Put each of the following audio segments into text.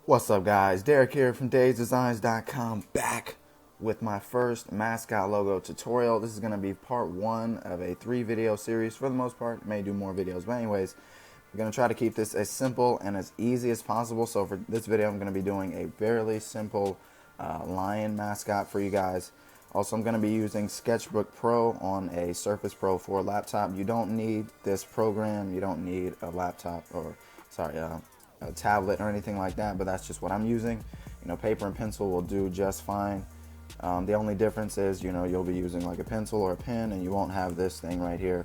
What's up, guys? Derek here from DaseDesigns.com, back with my first Mascot logo tutorial. This is going to be part one of a 3-video series. For the most part, may do more videos, but anyways, I'm going to try to keep this as simple and as easy as possible. So for this video, I'm going to be doing a fairly simple lion mascot for you guys. Also, I'm going to be using Sketchbook Pro on a Surface Pro 4 laptop. You don't need this program. You don't need a laptop a tablet or anything like that, but that's just what I'm using. Paper and pencil will do just fine. The only difference is, you'll be using like a pencil or a pen, and you won't have this thing right here,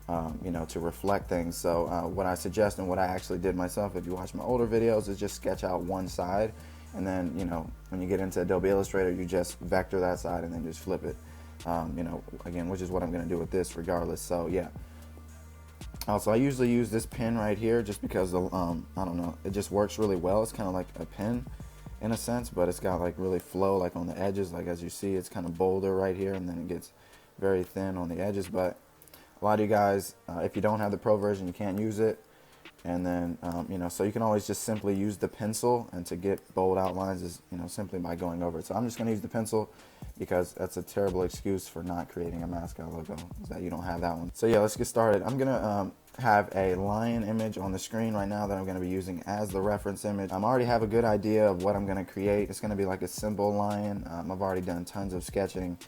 to reflect things. So what I suggest and what I actually did myself, if you watch my older videos, is just sketch out one side, and then, when you get into Adobe Illustrator, you just vector that side and then just flip it, again, which is what I'm going to do with this regardless. So yeah. Also, I usually use this pen right here just because, I don't know, it just works really well. It's kind of like a pen in a sense, but it's got like really flow like on the edges. Like as you see, it's kind of bolder right here, and then it gets very thin on the edges. But a lot of you guys, if you don't have the Pro version, you can't use it. And then, so you can always just simply use the pencil, and to get bold outlines is, simply by going over it. So I'm just going to use the pencil because that's a terrible excuse for not creating a mascot logo, is that you don't have that one. So yeah, let's get started. I'm going to have a lion image on the screen right now that I'm going to be using as the reference image. I already have a good idea of what I'm going to create. It's going to be like a simple lion. I've already done tons of sketching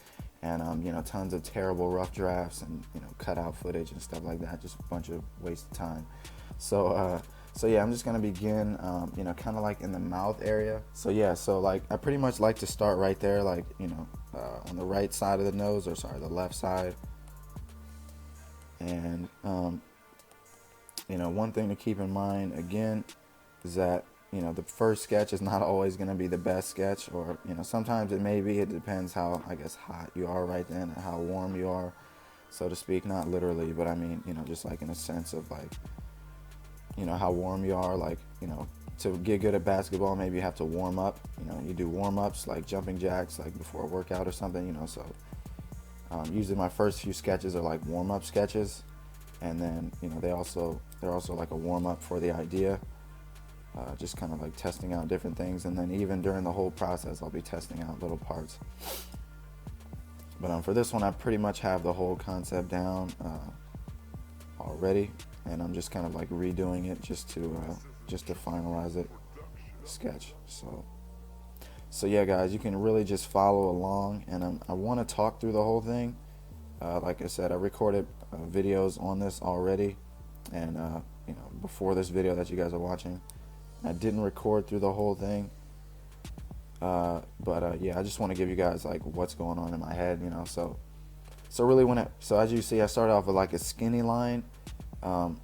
and, tons of terrible rough drafts and, cutout footage and stuff like that. Just a bunch of waste of time. So yeah, I'm just gonna begin, kind of like in the mouth area. So yeah, so like I pretty much like to start right there, like on the right side of the nose, or sorry, the left side. And one thing to keep in mind again is that the first sketch is not always going to be the best sketch, or sometimes it may be. It depends how, I guess, hot you are right then, and how warm you are, so to speak. Not literally, but I mean, just like in a sense of like, how warm you are. Like, to get good at basketball, maybe you have to warm up. You do warm-ups like jumping jacks, like before a workout or something. So usually my first few sketches are like warm-up sketches, and then they're also like a warm-up for the idea, just kind of like testing out different things. And then even during the whole process, I'll be testing out little parts. But for this one, I pretty much have the whole concept down already, and I'm just kind of like redoing it just to finalize it, sketch. So yeah, guys, you can really just follow along, and I want to talk through the whole thing. Like I said, I recorded videos on this already, and before this video that you guys are watching, I didn't record through the whole thing. But yeah, I just want to give you guys like what's going on in my head, So really, so as you see, I started off with like a skinny line, and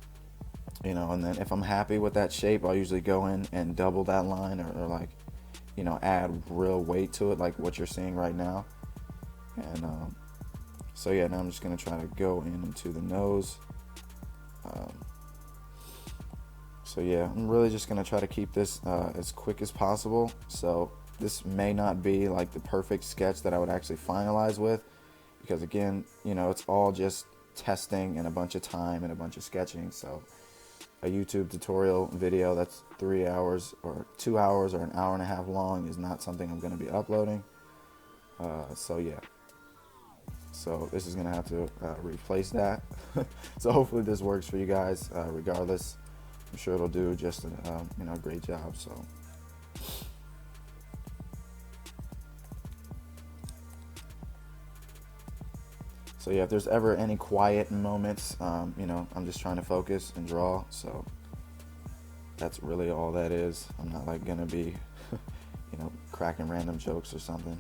then if I'm happy with that shape, I'll usually go in and double that line, or like, add real weight to it, like what you're seeing right now. And so yeah, now I'm just gonna try to go into the nose. So yeah, I'm really just gonna try to keep this as quick as possible. So this may not be like the perfect sketch that I would actually finalize with, because again, it's all just testing and a bunch of time and a bunch of sketching. So a YouTube tutorial video that's 3 hours or 2 hours or an hour and a half long is not something I'm going to be uploading. So yeah, so this is going to have to replace that. So hopefully this works for you guys. Regardless, I'm sure it'll do just a great job. So yeah, if there's ever any quiet moments, I'm just trying to focus and draw. So that's really all that is. I'm not like gonna be, cracking random jokes or something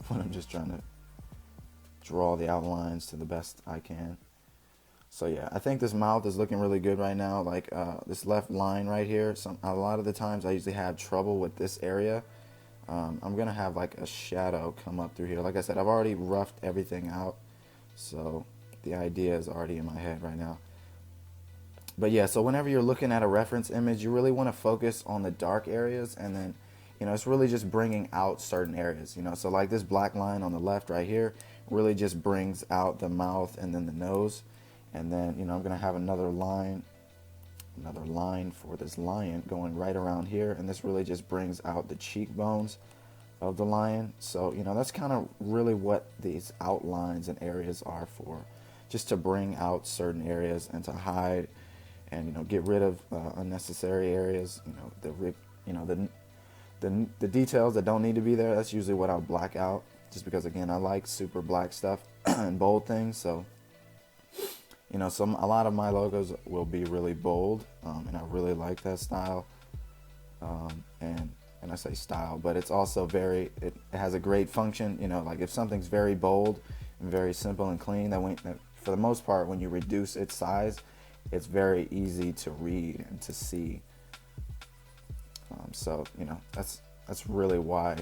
when I'm just trying to draw the outlines to the best I can. So yeah, I think this mouth is looking really good right now. Like this left line right here. A lot of the times I usually have trouble with this area. I'm gonna have like a shadow come up through here. Like I said, I've already roughed everything out, so the idea is already in my head right now. But yeah, so whenever you're looking at a reference image, you really want to focus on the dark areas, and then it's really just bringing out certain areas. So like this black line on the left right here really just brings out the mouth and then the nose. And then I'm gonna have another line another line for this lion going right around here, and this really just brings out the cheekbones of the lion. So, you know, that's kind of really what these outlines and areas are for, just to bring out certain areas and to hide and, you know, get rid of unnecessary areas, the details that don't need to be there. That's usually what I'll black out, just because, again, I like super black stuff and bold things. So, you know, a lot of my logos will be really bold, and I really like that style. And I say style, but it's also it has a great function. You know, like if something's very bold and very simple and clean, that for the most part, when you reduce its size, it's very easy to read and to see. So, you know, that's really why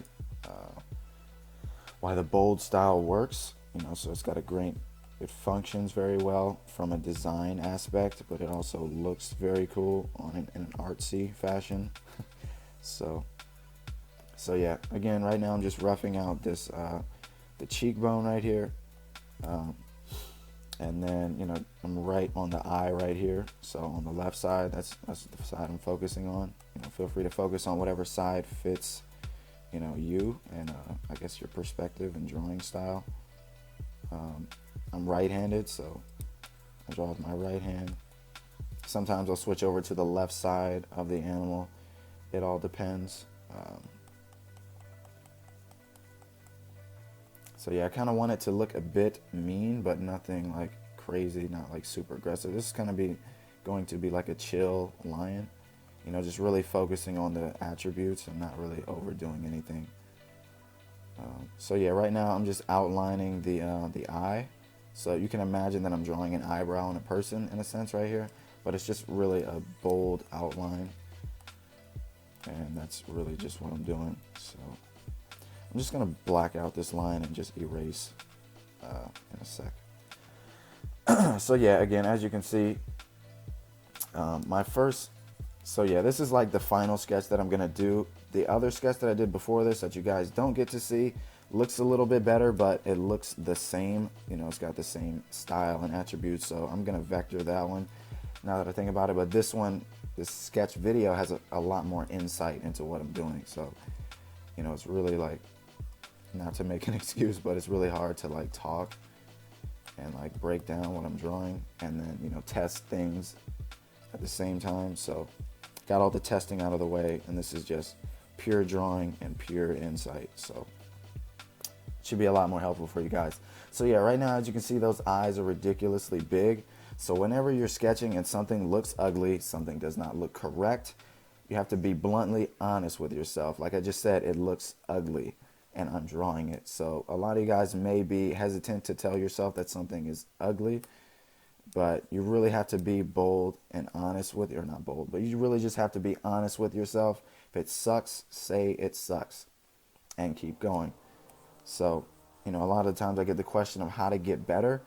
the bold style works. You know, so it functions very well from a design aspect, but it also looks very cool in an artsy fashion. So yeah, again, right now I'm just roughing out this the cheekbone right here, and then, you know, I'm right on the eye right here. So on the left side, that's the side I'm focusing on. You know, feel free to focus on whatever side fits, you know, you and I guess your perspective and drawing style. I'm right-handed, so I draw with my right hand. Sometimes I'll switch over to the left side of the animal. It all depends. So yeah, I kind of want it to look a bit mean, but nothing like crazy, not like super aggressive. This is going to be like a chill lion, you know, just really focusing on the attributes and not really overdoing anything. So yeah, right now I'm just outlining the eye. So you can imagine that I'm drawing an eyebrow on a person in a sense right here, but it's just really a bold outline. And that's really just what I'm doing. So I'm just going to black out this line and just erase in a sec. So yeah, again, as you can see, this is like the final sketch that I'm going to do. The other sketch that I did before this that you guys don't get to see looks a little bit better, but it looks the same. You know, it's got the same style and attributes, so I'm going to vector that one now that I think about it. But this sketch video has a lot more insight into what I'm doing. So, you know, it's really like, not to make an excuse, but it's really hard to like talk and like break down what I'm drawing and then, you know, test things at the same time. So got all the testing out of the way, and this is just pure drawing and pure insight. So it should be a lot more helpful for you guys. So yeah, right now, as you can see, those eyes are ridiculously big. So whenever you're sketching and something looks ugly, something does not look correct, you have to be bluntly honest with yourself. Like I just said, it looks ugly, and I'm drawing it. So a lot of you guys may be hesitant to tell yourself that something is ugly, but you really have to be bold and honest with, or not bold, but you really just have to be honest with yourself. If it sucks, say it sucks and keep going. So, you know, a lot of times I get the question of how to get better.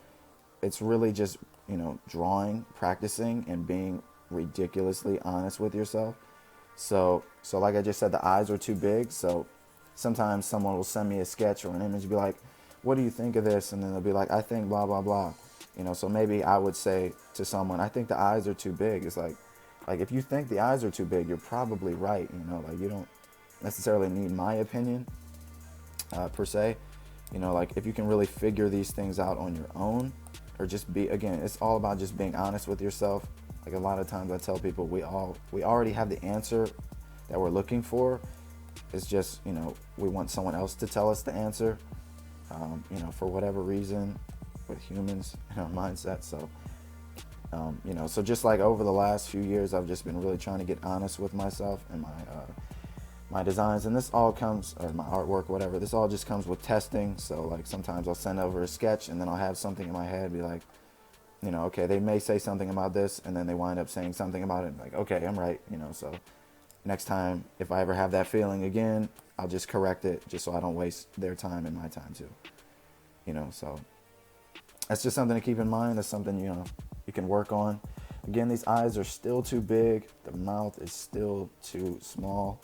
It's really just, you know, drawing, practicing, and being ridiculously honest with yourself. So like I just said, the eyes are too big. So sometimes someone will send me a sketch or an image and be like, what do you think of this? And then they'll be like, I think blah, blah, blah. You know, so maybe I would say to someone, I think the eyes are too big. It's like if you think the eyes are too big, you're probably right. You know, like you don't necessarily need my opinion per se. You know, like if you can really figure these things out on your own, or just again, it's all about just being honest with yourself. Like a lot of times I tell people we already have the answer that we're looking for. It's just, you know, we want someone else to tell us the answer, you know, for whatever reason with humans and our mindset. So, you know, so just like over the last few years, I've just been really trying to get honest with myself and my designs. And this all comes, or my artwork, whatever, this all just comes with testing. So like sometimes I'll send over a sketch and then I'll have something in my head, be like, you know, okay, they may say something about this, and then they wind up saying something about it, and like, okay, I'm right, you know, so next time, if I ever have that feeling again, I'll just correct it, just so I don't waste their time and my time too, you know. So that's just something to keep in mind. That's something, you know, you can work on. Again, these eyes are still too big, the mouth is still too small.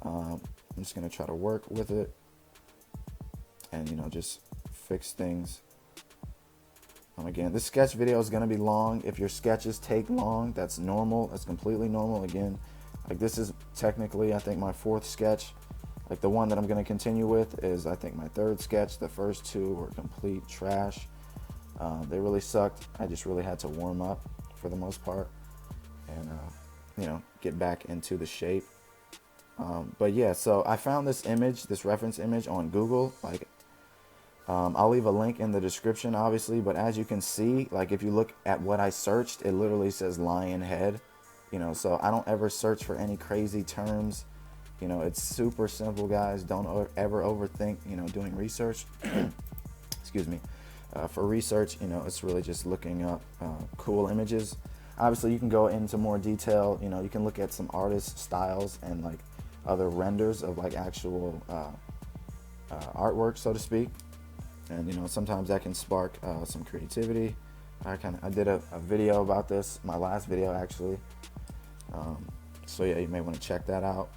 I'm just going to try to work with it and, you know, just fix things Again, this sketch video is going to be long. If your sketches take long, that's normal. That's completely normal. Again, like this is technically, I think, my 4th sketch. Like the one that I'm going to continue with is, I think, my 3rd sketch. The first 2 were complete trash. They really sucked. I just really had to warm up for the most part and, you know, get back into the shape. But yeah, so I found this image, this reference image on Google. Like, I'll leave a link in the description, obviously, but as you can see, like if you look at what I searched, it literally says lion head, you know, so I don't ever search for any crazy terms. You know, it's super simple, guys. Don't ever overthink, you know, doing research. Excuse me. For research, you know, it's really just looking up cool images. Obviously, you can go into more detail. You know, you can look at some artist styles and like other renders of like actual artwork, so to speak. And you know, sometimes that can spark some creativity. I did a video about this, my last video actually. So yeah, you may want to check that out.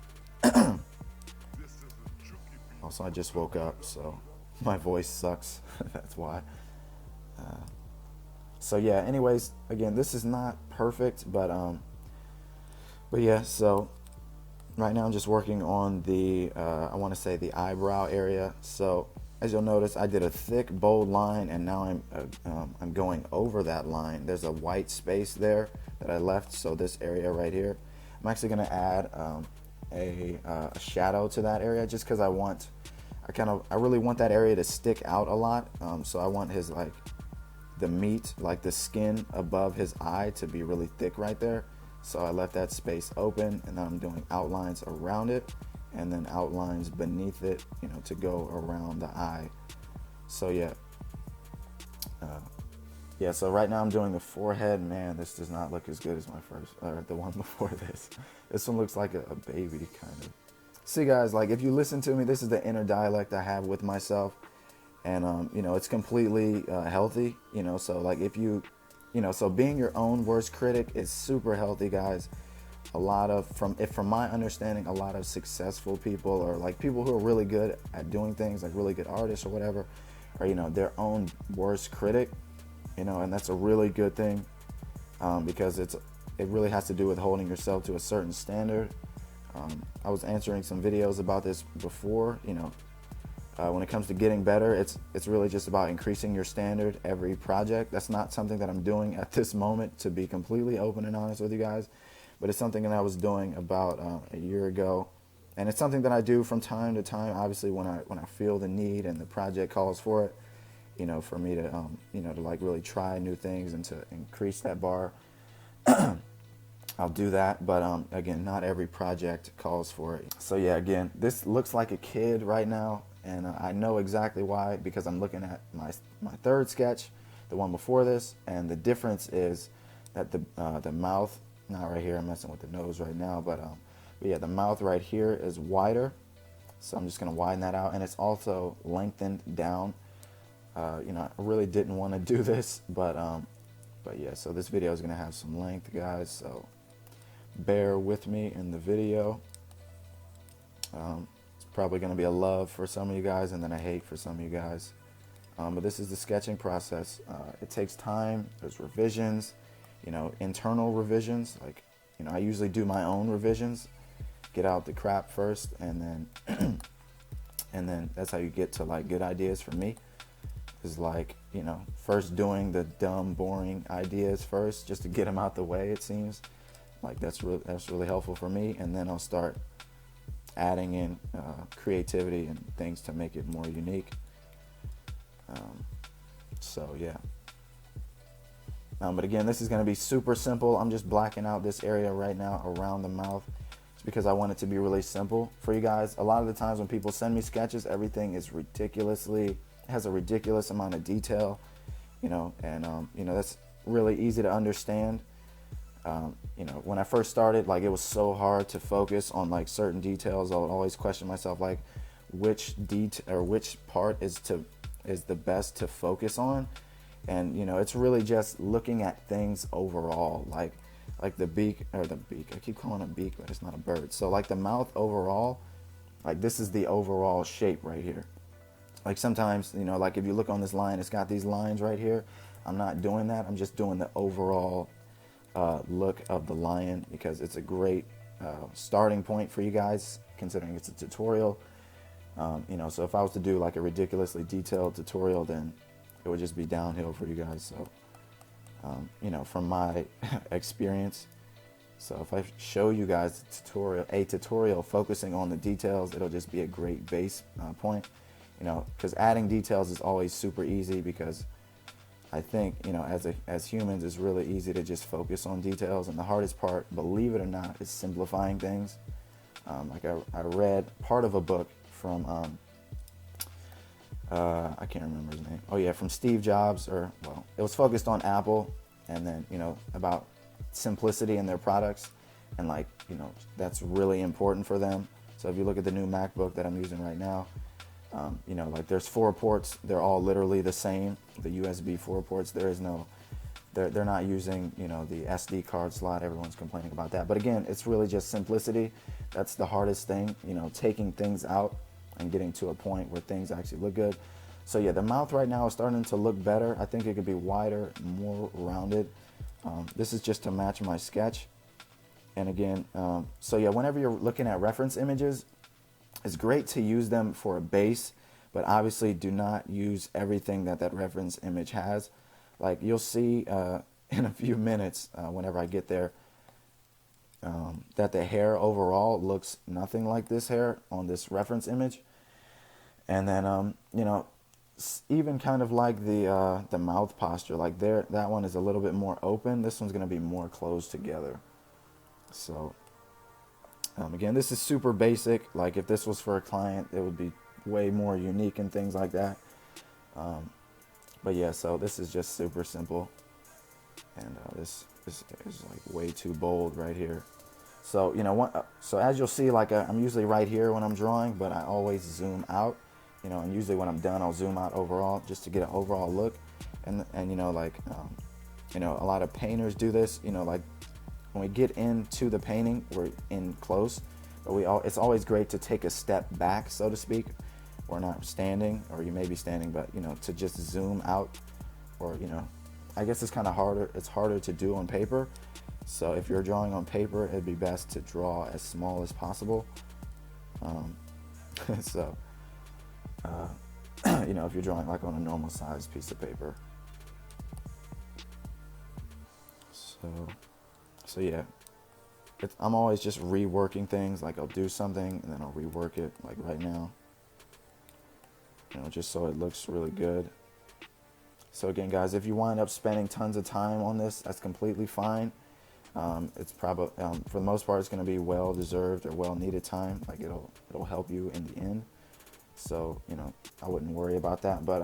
Also, I just woke up, so my voice sucks. That's why. So yeah, anyways, again, this is not perfect, but yeah, so right now I'm just working on the I want to say the eyebrow area. So as you'll notice, I did a thick, bold line, and now I'm going over that line. There's a white space there that I left, so this area right here, I'm actually going to add a shadow to that area, just because I really want that area to stick out a lot. So I want his like the meat, like the skin above his eye, to be really thick right there. So I left that space open, and then I'm doing outlines around it, and then outlines beneath it, you know, to go around the eye. So yeah, so right now I'm doing the forehead. Man, this does not look as good as my first, or the one before this. This one looks like a baby kind of. See guys, like if you listen to me, this is the inner dialect I have with myself, and you know, it's completely healthy, you know. So like if you know, so being your own worst critic is super healthy, guys. From my understanding, a lot of successful people, or like people who are really good at doing things, like really good artists or whatever, are, you know, their own worst critic, you know, and that's a really good thing, because it really has to do with holding yourself to a certain standard. I was answering some videos about this before, you know, when it comes to getting better, it's really just about increasing your standard every project. That's not something that I'm doing at this moment, to be completely open and honest with you guys. But it's something that I was doing about a year ago, and it's something that I do from time to time. Obviously, when I feel the need and the project calls for it, you know, for me to you know, to like really try new things and to increase that bar, I'll do that. But again, not every project calls for it. So yeah, again, this looks like a kid right now, and I know exactly why, because I'm looking at my 3rd sketch, the one before this, and the difference is that the mouth. Not right here, I'm messing with the nose right now, but yeah, the mouth right here is wider, so I'm just going to widen that out, and it's also lengthened down. You know, I really didn't want to do this, but yeah, so this video is going to have some length, guys, so bear with me in the video. It's probably going to be a love for some of you guys, and then a hate for some of you guys, but this is the sketching process. It takes time. There's revisions, you know, internal revisions. Like, you know, I usually do my own revisions, get out the crap first, and then and then that's how you get to like good ideas. For me, is like, you know, first doing the dumb, boring ideas first, just to get them out the way. It seems like that's really helpful for me, and then I'll start adding in creativity and things to make it more unique. So yeah. But again, this is going to be super simple. I'm just blacking out this area right now around the mouth, just because I want it to be really simple for you guys. A lot of the times when people send me sketches, everything is has a ridiculous amount of detail, you know, and you know, that's really easy to understand. You know, when I first started, like, it was so hard to focus on like certain details. I would always question myself, like, which part is the best to focus on. And, you know, it's really just looking at things overall, like the beak, I keep calling it beak, but it's not a bird. So like the mouth overall, like this is the overall shape right here. Like sometimes, you know, like if you look on this line, it's got these lines right here. I'm not doing that. I'm just doing the overall look of the lion, because it's a great starting point for you guys, considering it's a tutorial. So if I was to do like a ridiculously detailed tutorial, then it would just be downhill for you guys. So, from my experience, so if I show you guys a tutorial focusing on the details, it'll just be a great base point, because adding details is always super easy, because I think, as humans, it's really easy to just focus on details. And the hardest part, believe it or not, is simplifying things. I read part of a book from, I can't remember his name. Oh yeah, from Steve Jobs, it was focused on Apple, and then, about simplicity in their products, and that's really important for them. So if you look at the new MacBook that I'm using right now, there's 4 ports. They're all literally the same. The USB 4 ports. There is no, they're not using, the SD card slot. Everyone's complaining about that. But again, it's really just simplicity. That's the hardest thing, taking things out and getting to a point where things actually look good. So yeah, the mouth right now is starting to look better. I think it could be wider, more rounded. This is just to match my sketch. And again, so yeah, whenever you're looking at reference images, it's great to use them for a base, but obviously do not use everything that reference image has. Like you'll see in a few minutes, whenever I get there, that the hair overall looks nothing like this hair on this reference image. And then, even kind of like the mouth posture, like that one is a little bit more open. This one's going to be more closed together. So again, this is super basic. Like if this was for a client, it would be way more unique and things like that. But yeah, so this is just super simple. And this is like way too bold right here. So, so as you'll see, I'm usually right here when I'm drawing, but I always zoom out, and usually when I'm done, I'll zoom out overall just to get an overall look. And a lot of painters do this, when we get into the painting, we're in close, but it's always great to take a step back, so to speak. We're not standing, or you may be standing, but, to just zoom out, or, I guess it's kind of harder. It's harder to do on paper. So if you're drawing on paper, it'd be best to draw as small as possible. If you're drawing like on a normal size piece of paper. So yeah, I'm always just reworking things. Like I'll do something and then I'll rework it, like right now, just so it looks really good. So again, guys, if you wind up spending tons of time on this, that's completely fine. It's probably, for the most part, it's going to be well-deserved or well-needed time. Like it'll help you in the end. So, I wouldn't worry about that. But,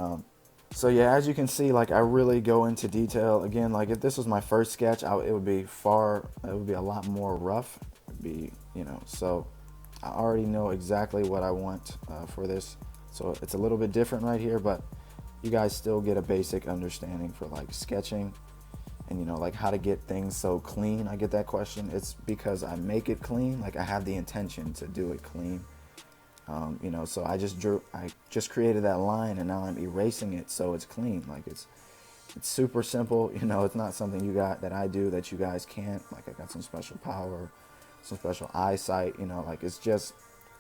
so yeah, as you can see, like I really go into detail. Again, like if this was my first sketch, it would be a lot more rough. It'd be, so I already know exactly what I want for this. So it's a little bit different right here, but you guys still get a basic understanding for like sketching and, like how to get things so clean. I get that question. It's because I make it clean. Like I have the intention to do it clean. So I just created that line and now I'm erasing it so it's clean. Like it's super simple. It's not something that I do that you guys can't. Like I got some special power, some special eyesight, like it's just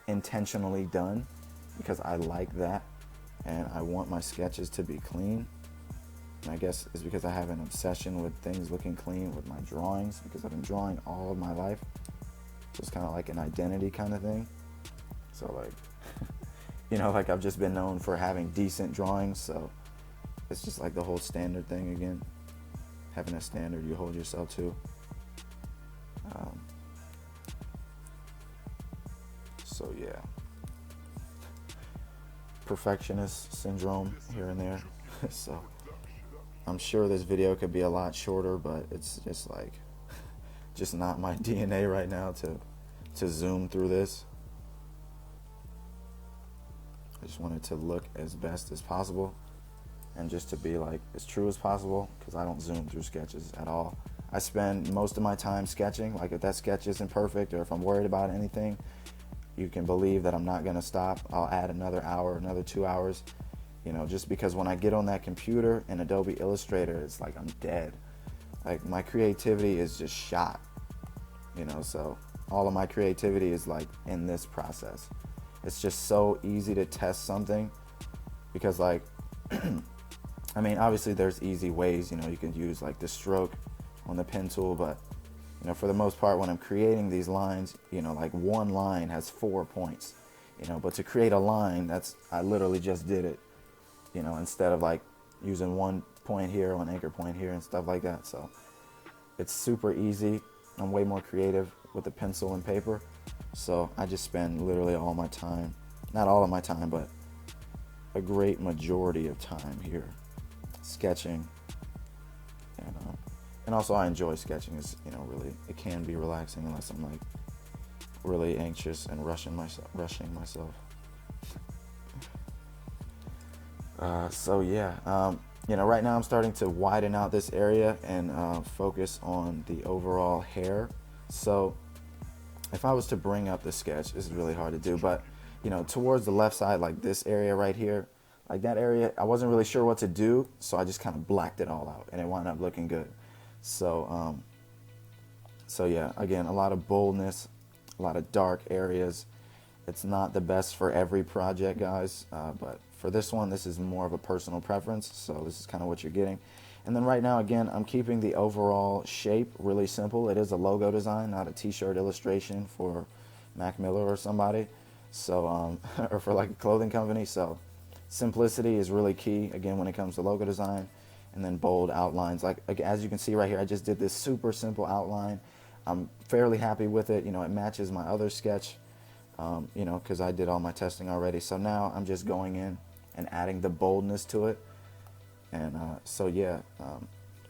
intentionally done because I like that and I want my sketches to be clean. And I guess it's because I have an obsession with things looking clean with my drawings, because I've been drawing all of my life. So it's kind of like an identity kind of thing. So like, like I've just been known for having decent drawings. So it's just like the whole standard thing again, having a standard you hold yourself to. So yeah, perfectionist syndrome here and there. So I'm sure this video could be a lot shorter, but it's just like, just not my DNA right now to zoom through this. I just want it to look as best as possible and just to be like as true as possible, because I don't zoom through sketches at all. I spend most of my time sketching. Like if that sketch isn't perfect or if I'm worried about anything, you can believe that I'm not going to stop. I'll add another hour, another 2 hours, just because when I get on that computer in Adobe Illustrator, it's like I'm dead. Like my creativity is just shot, so all of my creativity is like in this process. It's just so easy to test something because like, I mean, obviously there's easy ways, you can use like the stroke on the pen tool, but for the most part, when I'm creating these lines, like one line has 4 points, but to create a line, I literally just did it, instead of like using 1 point here, 1 anchor point here and stuff like that. So it's super easy. I'm way more creative with the pencil and paper. So I just spend literally all my time, not all of my time, but a great majority of time here sketching. And also I enjoy sketching. It's, really, it can be relaxing unless I'm like really anxious and rushing myself. So yeah, right now I'm starting to widen out this area and focus on the overall hair. So if I was to bring up the sketch, this is really hard to do, but towards the left side, like this area right here, like that area, I wasn't really sure what to do, so I just kind of blacked it all out and it wound up looking good. So yeah, again, a lot of boldness, a lot of dark areas. It's not the best for every project, guys, but for this one, this is more of a personal preference, so this is kind of what you're getting. And then right now, again, I'm keeping the overall shape really simple. It is a logo design, not a t-shirt illustration for Mac Miller or somebody, so or for like a clothing company. So simplicity is really key, again, when it comes to logo design. And then bold outlines. Like as you can see right here, I just did this super simple outline. I'm fairly happy with it. It matches my other sketch, because I did all my testing already. So now I'm just going in and adding the boldness to it. And so yeah,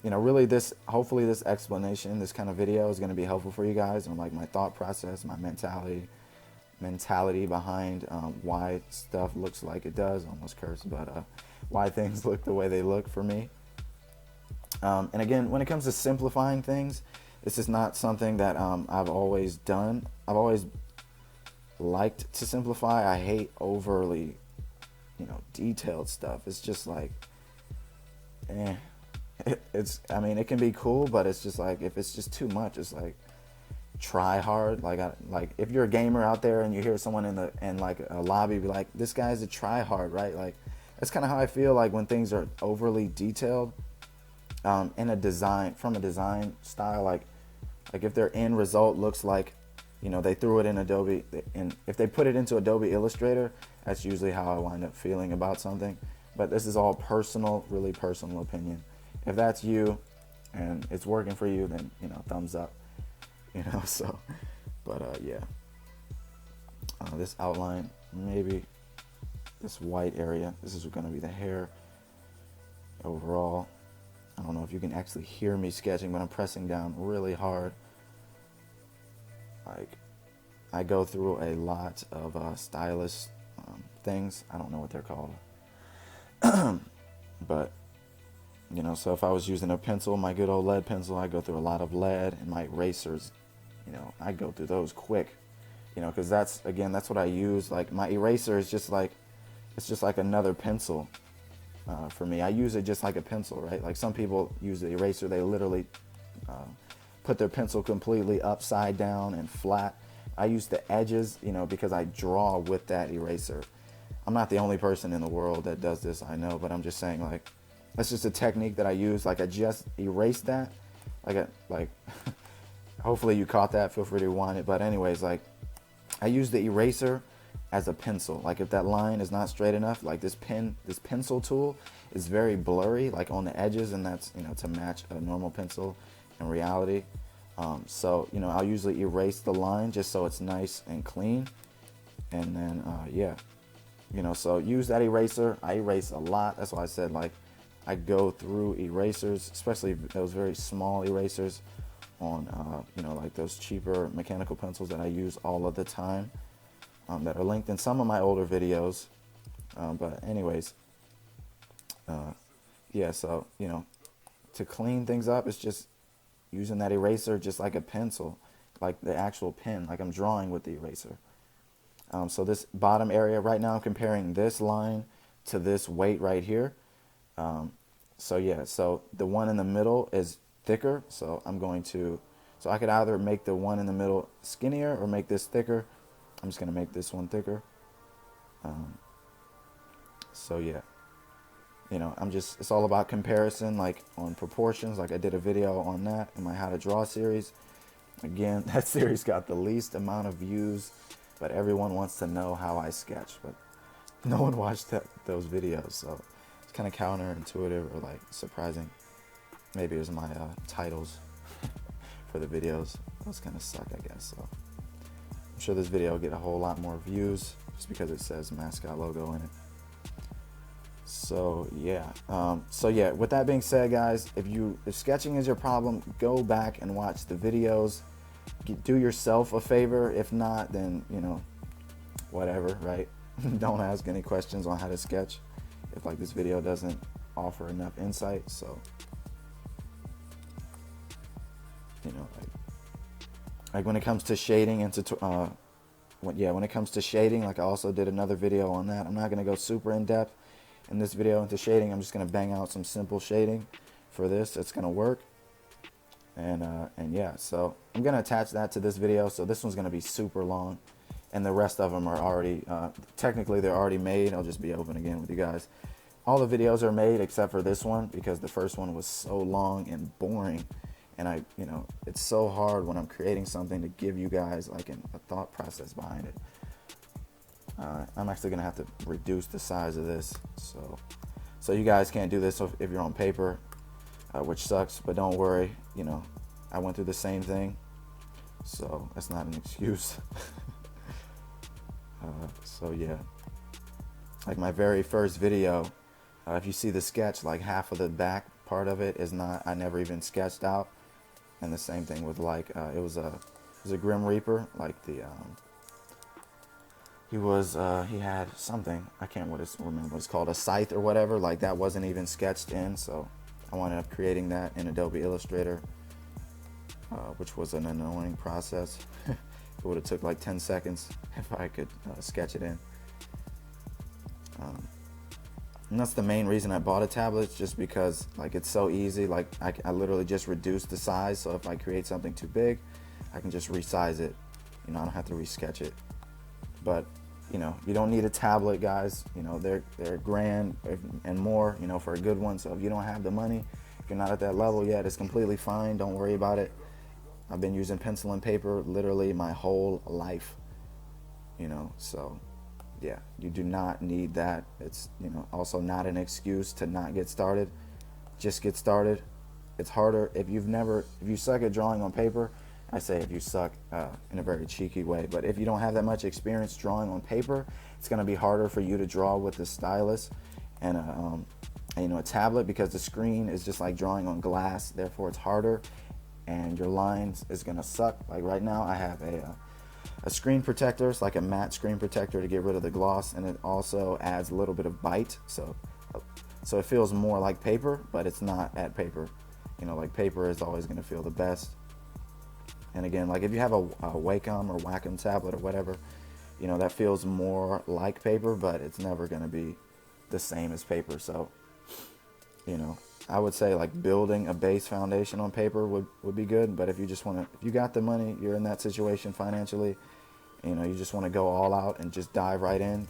really hopefully this explanation, this kind of video is going to be helpful for you guys on like my thought process, my mentality behind why stuff looks like it does. Almost cursed, but why things look the way they look for me. And again, when it comes to simplifying things, this is not something that I've always done. I've always liked to simplify. I hate overly, detailed stuff. It's just like, I mean, it can be cool, but it's just like, if it's just too much, it's like, try hard. Like if you're a gamer out there and you hear someone in like a lobby be like, this guy's a try hard, right? Like that's kind of how I feel like when things are overly detailed. From a design style, like if their end result looks like, they threw it in Adobe, and if they put it into Adobe Illustrator, that's usually how I wind up feeling about something. But this is all personal, really personal opinion. If that's you and it's working for you, then thumbs up. So, but yeah, this outline, maybe this white area, this is going to be the hair overall. I don't know if you can actually hear me sketching, but I'm pressing down really hard. Like, I go through a lot of stylus things. I don't know what they're called. But, so if I was using a pencil, my good old lead pencil, I go through a lot of lead, and my erasers, I go through those quick, because that's what I use. Like, my eraser is just like, it's just like another pencil. For me, I use it just like a pencil, right? Like some people use the eraser, they literally put their pencil completely upside down and flat. I use the edges, because I draw with that eraser. I'm not the only person in the world that does this, I know, but I'm just saying, like, that's just a technique that I use. Like, I just erase that. Like, hopefully you caught that. Feel free to rewind it. But anyways, like, I use the eraser as a pencil. Like if that line is not straight enough, like this pencil tool is very blurry, like on the edges, and that's to match a normal pencil in reality. So I'll usually erase the line just so it's nice and clean, and then yeah, so use that eraser. I erase a lot. That's why I said, like, I go through erasers, especially those very small erasers on like those cheaper mechanical pencils that I use all of the time. That are linked in some of my older videos, but anyways, yeah, so to clean things up, it's just using that eraser just like a pencil, like the actual pen, like I'm drawing with the eraser. So this bottom area right now, I'm comparing this line to this weight right here. So yeah, so the one in the middle is thicker, so so I could either make the one in the middle skinnier or make this thicker. I'm just gonna make this one thicker. So yeah, it's all about comparison, like on proportions. Like I did a video on that in my How to Draw series. Again, that series got the least amount of views, but everyone wants to know how I sketch, but no one watched those videos, so it's kind of counterintuitive or like surprising. Maybe it was my titles for the videos. Those kind of suck, I guess. So I'm sure this video will get a whole lot more views just because it says Mascot logo in it. So yeah, with that being said, guys, if sketching is your problem, go back and watch the videos. Do yourself a favor. If not, then whatever, right? Don't ask any questions on how to sketch if like this video doesn't offer enough insight. So like when it comes to shading when it comes to shading, like I also did another video on that. I'm not going to go super in depth in this video into shading. I'm just going to bang out some simple shading for this. It's going to work. And yeah, so I'm going to attach that to this video. So this one's going to be super long, and the rest of them are already, technically they're already made. I'll just be open again with you guys. All the videos are made except for this one, because the first one was so long and boring. And it's so hard when I'm creating something to give you guys like a thought process behind it. I'm actually going to have to reduce the size of this. So you guys can't do this if you're on paper, which sucks, but don't worry. I went through the same thing, so that's not an excuse. So yeah, like my very first video, if you see the sketch, like half of the back part of it is not, I never even sketched out. And the same thing with like, it was a Grim Reaper, like he had something, I can't remember what it's called, a scythe or whatever, like that wasn't even sketched in. So I wound up creating that in Adobe Illustrator, which was an annoying process. It would have took like 10 seconds if I could sketch it in. And that's the main reason I bought a tablet, just because like it's so easy. Like I literally just reduced the size, so if I create something too big, I can just resize it. I don't have to resketch it. But you don't need a tablet, guys. They're grand and more, for a good one. So if you don't have the money, if you're not at that level yet, it's completely fine. Don't worry about it. I've been using pencil and paper literally my whole life. So yeah, you do not need that. It's also not an excuse to not get started. Just get started. It's harder if you suck at drawing on paper. I say if you suck in a very cheeky way, but if you don't have that much experience drawing on paper, it's going to be harder for you to draw with the stylus and a tablet, because the screen is just like drawing on glass. Therefore, it's harder, and your lines is going to suck. Like right now, I have a screen protector. It's like a matte screen protector to get rid of the gloss, and it also adds a little bit of bite. So it feels more like paper, but it's not at paper. Like paper is always going to feel the best. And again, like if you have a Wacom or Wacom tablet or whatever, that feels more like paper, but it's never going to be the same as paper. So, I would say like building a base foundation on paper would be good. But if you got the money, you're in that situation financially, you just want to go all out and just dive right in,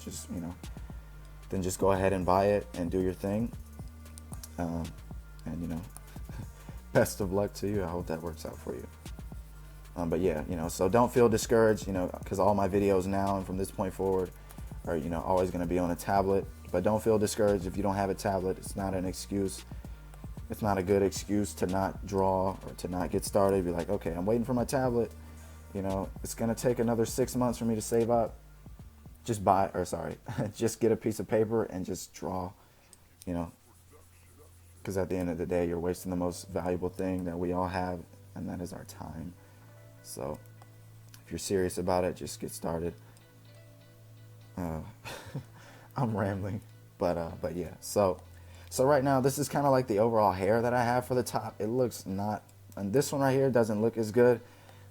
then just go ahead and buy it and do your thing. And best of luck to you. I hope that works out for you. But yeah, so don't feel discouraged, because all my videos now and from this point forward are, always going to be on a tablet. But don't feel discouraged if you don't have a tablet. It's not an excuse. It's not a good excuse to not draw or to not get started. Be like, okay, I'm waiting for my tablet. It's going to take another 6 months for me to save up. Just just get a piece of paper and just draw, because at the end of the day, you're wasting the most valuable thing that we all have, and that is our time. So if you're serious about it, just get started. I'm rambling, but yeah. So right now, this is kind of like the overall hair that I have for the top. It looks not, and this one right here doesn't look as good,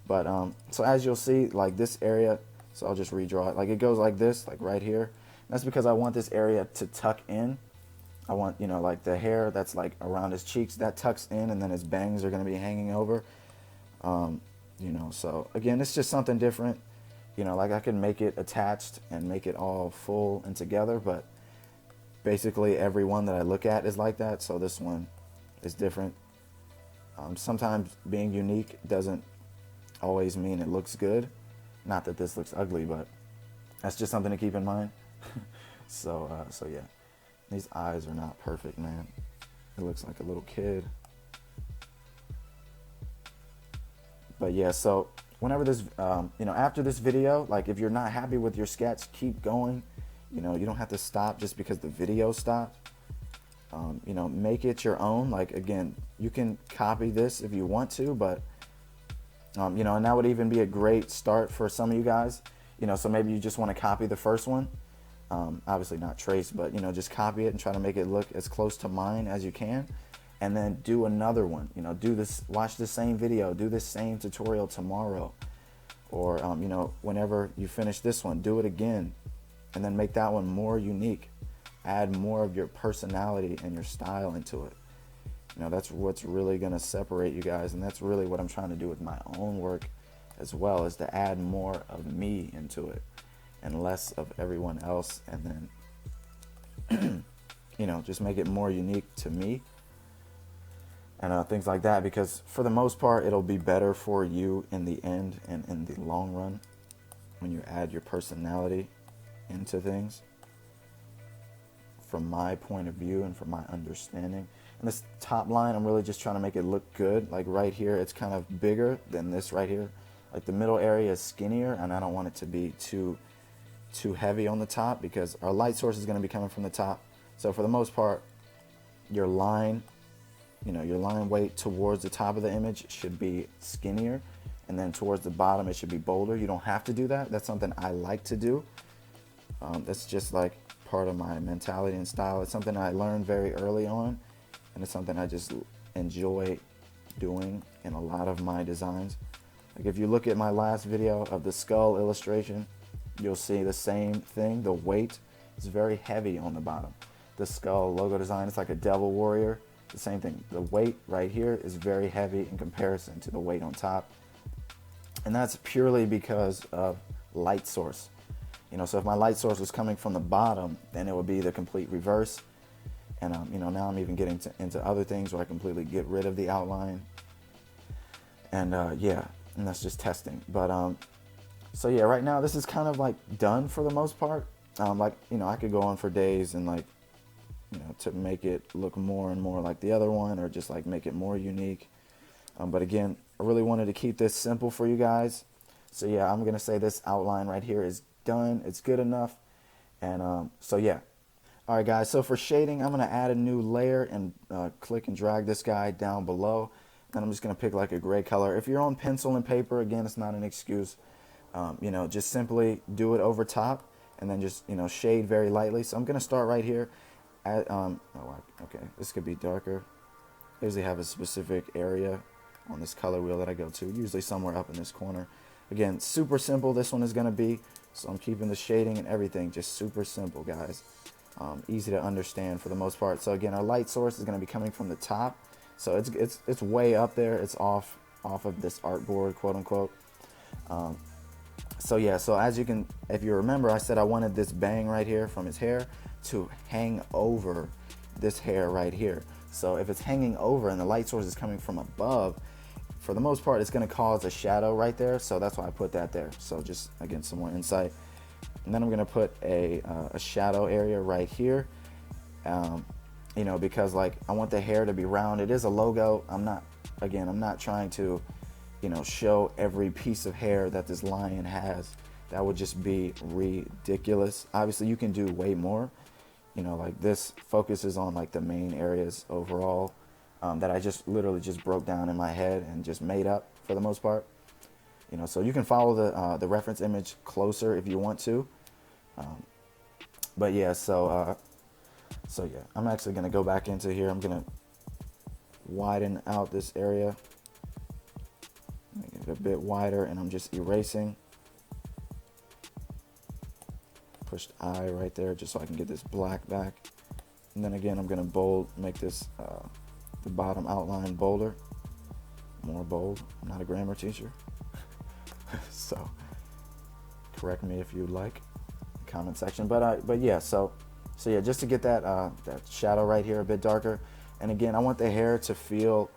but so as you'll see, like this area, so I'll just redraw it. Like it goes like this, like right here. That's because I want this area to tuck in. I want, like the hair that's like around his cheeks, that tucks in, and then his bangs are going to be hanging over. So again, it's just something different. Like I can make it attached and make it all full and together, but basically every one that I look at is like that. So this one is different. Sometimes being unique doesn't always mean it looks good. Not that this looks ugly, but that's just something to keep in mind. So yeah, these eyes are not perfect, man. It looks like a little kid. But yeah, so whenever this, after this video, like if you're not happy with your sketch, keep going. You don't have to stop just because the video stopped. Make it your own. Like, again, you can copy this if you want to, but, and that would even be a great start for some of you guys. So maybe you just want to copy the first one. Obviously not trace, but, just copy it and try to make it look as close to mine as you can. And then do another one, do this, watch the same video, do this same tutorial tomorrow. Or, whenever you finish this one, do it again. And then make that one more unique. Add more of your personality and your style into it. That's what's really going to separate you guys. And that's really what I'm trying to do with my own work as well, is to add more of me into it and less of everyone else. And then, just make it more unique to me. And things like that, because for the most part, it'll be better for you in the end and in the long run when you add your personality into things. From my point of view and from my understanding. And this top line, I'm really just trying to make it look good. Like right here, it's kind of bigger than this right here. Like the middle area is skinnier, and I don't want it to be too heavy on the top, because our light source is going to be coming from the top. So for the most part, your line weight towards the top of the image should be skinnier, and then towards the bottom it should be bolder. You don't have to do that. That's something I like to do. That's just like part of my mentality and style. It's something I learned very early on, and it's something I just enjoy doing in a lot of my designs. Like if you look at my last video of the skull illustration, you'll see the same thing. The weight is very heavy on the bottom. The skull logo design, it's like a devil warrior. The same thing. The weight right here is very heavy in comparison to the weight on top. And that's purely because of light source. So if my light source was coming from the bottom, then it would be the complete reverse. And, now I'm even getting into other things where I completely get rid of the outline. And, yeah, and that's just testing. But, so yeah, right now this is kind of like done for the most part. I could go on for days and like, to make it look more and more like the other one, or just like make it more unique. But again, I really wanted to keep this simple for you guys. So yeah, I'm going to say this outline right here is done. It's good enough. And so yeah. All right, guys. So for shading, I'm going to add a new layer and click and drag this guy down below. And I'm just going to pick like a gray color. If you're on pencil and paper, again, it's not an excuse. Just simply do it over top and then just, shade very lightly. So I'm going to start right here. Okay, this could be darker. I usually have a specific area on this color wheel that I go to, usually somewhere up in this corner. Again, super simple this one is going to be, so I'm keeping the shading and everything just super simple, guys. Easy to understand for the most part. So again, our light source is going to be coming from the top, so it's way up there. It's off of this artboard, quote unquote. So yeah, so as you can, if you remember, I said I wanted this bang right here from his hair to hang over this hair right here. So if it's hanging over and the light source is coming from above, for the most part, it's going to cause a shadow right there. So that's why I put that there. So just, again, some more insight. And then I'm going to put a shadow area right here, because like I want the hair to be round. It is a logo. I'm not trying to, show every piece of hair that this lion has. That would just be ridiculous. Obviously, you can do way more. Like this focuses on like the main areas overall that I just literally just broke down in my head and just made up for the most part. So you can follow the reference image closer if you want to. But yeah, so yeah, I'm actually going to go back into here. I'm going to widen out this area, make it a bit wider, and I'm just erasing. push the eye right there just so I can get this black back. And then again, I'm going to make this the bottom outline bolder, more bold. I'm not a grammar teacher, so correct me if you like, comment section. But yeah, so yeah, just to get that that shadow right here a bit darker. And again, I want the hair to feel,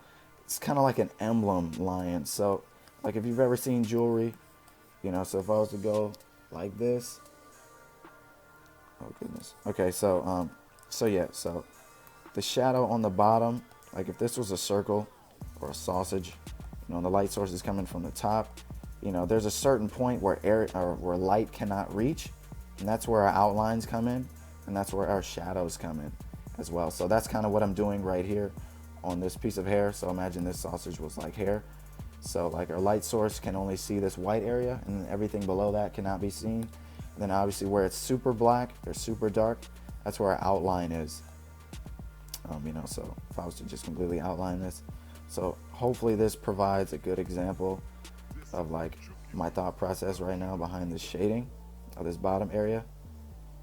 it's kind of like an emblem lion. So like if you've ever seen jewelry, you know, so if I was to go like this, oh goodness. Okay, so yeah, so the shadow on the bottom, like if this was a circle or a sausage, you know, the light source is coming from the top, you know, there's a certain point where where light cannot reach, and that's where our outlines come in, and that's where our shadows come in as well. So that's kind of what I'm doing right here on this piece of hair. So imagine this sausage was like hair. So like our light source can only see this white area, and everything below that cannot be seen. And then obviously where it's super black or super dark, that's where our outline is. You know, so if I was to just completely outline this, so hopefully this provides a good example of like my thought process right now behind the shading of this bottom area.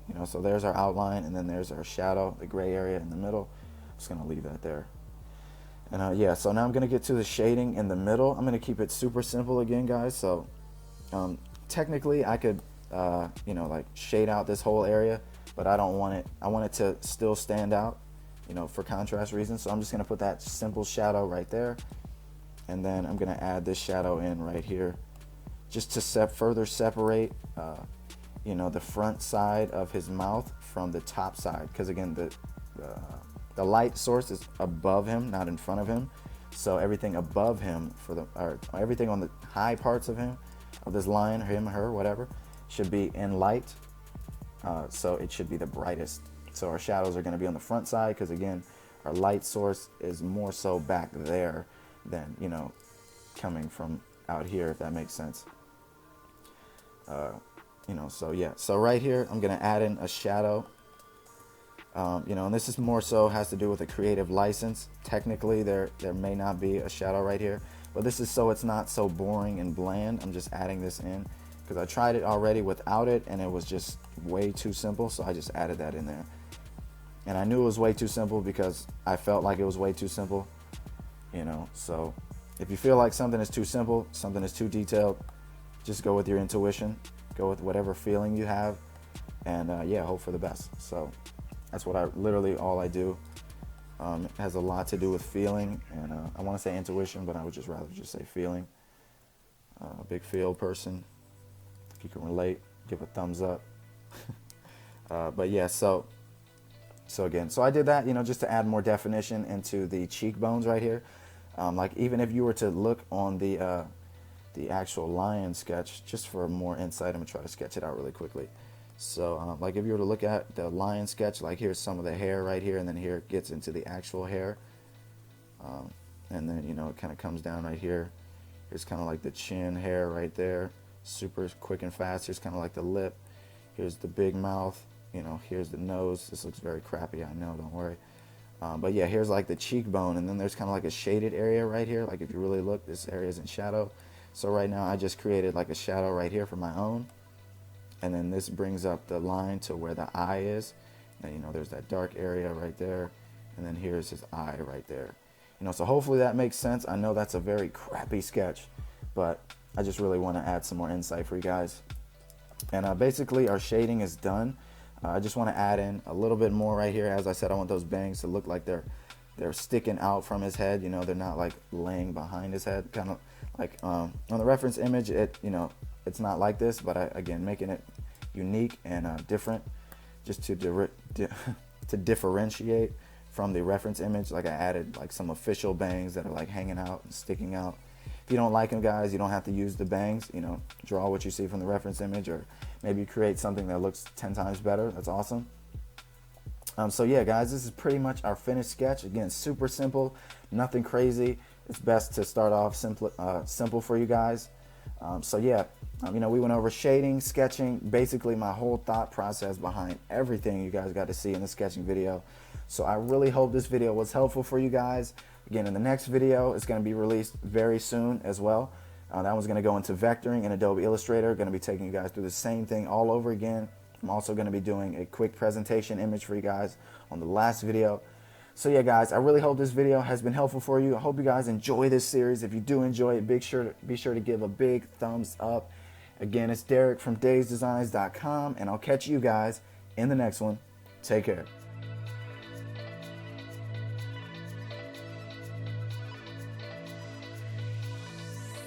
You know, so there's our outline, and then there's our shadow, the gray area in the middle. I'm just gonna leave that there. And yeah, so now I'm gonna get to the shading in the middle. I'm gonna keep it super simple again, guys. So technically I could you know, like shade out this whole area, but I don't want it. I want it to still stand out, you know, for contrast reasons. So I'm just gonna put that simple shadow right there, and then I'm gonna add this shadow in right here, just to further separate, you know, the front side of his mouth from the top side. Because again, the light source is above him, not in front of him. So everything above him, or everything on the high parts of him, of this lion, him, her, whatever, should be in light. So it should be the brightest. So our shadows are going to be on the front side, because again, our light source is more so back there than, you know, coming from out here, if that makes sense. You know, so yeah, so right here I'm going to add in a shadow. You know, and this is more so has to do with a creative license. Technically there may not be a shadow right here, but this is so it's not so boring and bland. I'm just adding this in because I tried it already without it, and it was just way too simple, so I just added that in there. And I knew it was way too simple because I felt like it was way too simple, you know. So if you feel like something is too simple, something is too detailed, just go with your intuition, go with whatever feeling you have, and yeah, hope for the best. So that's what all I do. It has a lot to do with feeling, and I want to say intuition, but I would just rather just say feeling. A big feel person. If you can relate, give a thumbs up. But yeah, so again, so I did that, you know, just to add more definition into the cheekbones right here. Like even if you were to look on the actual lion sketch, just for more insight, I'm gonna try to sketch it out really quickly. So like if you were to look at the lion sketch, like here's some of the hair right here, and then here it gets into the actual hair. And then, you know, it kind of comes down right here. Here's kind of like the chin hair right there, super quick and fast. Here's kind of like the lip. Here's the big mouth. You know, here's the nose. This looks very crappy, I know, don't worry. But yeah, here's like the cheekbone, and then there's kind of like a shaded area right here. Like if you really look, this area is in shadow. So right now I just created like a shadow right here for my own. And then this brings up the line to where the eye is. And, you know, there's that dark area right there. And then here's his eye right there. You know, so hopefully that makes sense. I know that's a very crappy sketch, but I just really want to add some more insight for you guys. And basically our shading is done. I just want to add in a little bit more right here. As I said, I want those bangs to look like they're sticking out from his head. You know, they're not like laying behind his head. Kind of like on the reference image, you know, it's not like this, but again, making it unique and different, just to differentiate from the reference image. Like I added like some official bangs that are like hanging out and sticking out. If you don't like them, guys, you don't have to use the bangs. You know, draw what you see from the reference image, or maybe create something that looks 10 times better. That's awesome. So yeah, guys, this is pretty much our finished sketch. Again, super simple, nothing crazy. It's best to start off simple for you guys. So yeah, you know, we went over shading, sketching, basically my whole thought process behind everything you guys got to see in the sketching video. So I really hope this video was helpful for you guys. Again, in the next video, it's going to be released very soon as well. That one's going to go into vectoring in Adobe Illustrator. Going to be taking you guys through the same thing all over again. I'm also going to be doing a quick presentation image for you guys on the last video. So yeah, guys, I really hope this video has been helpful for you. I hope you guys enjoy this series. If you do enjoy it, be sure to give a big thumbs up. Again, it's Derek from DaseDesigns.com, and I'll catch you guys in the next one. Take care.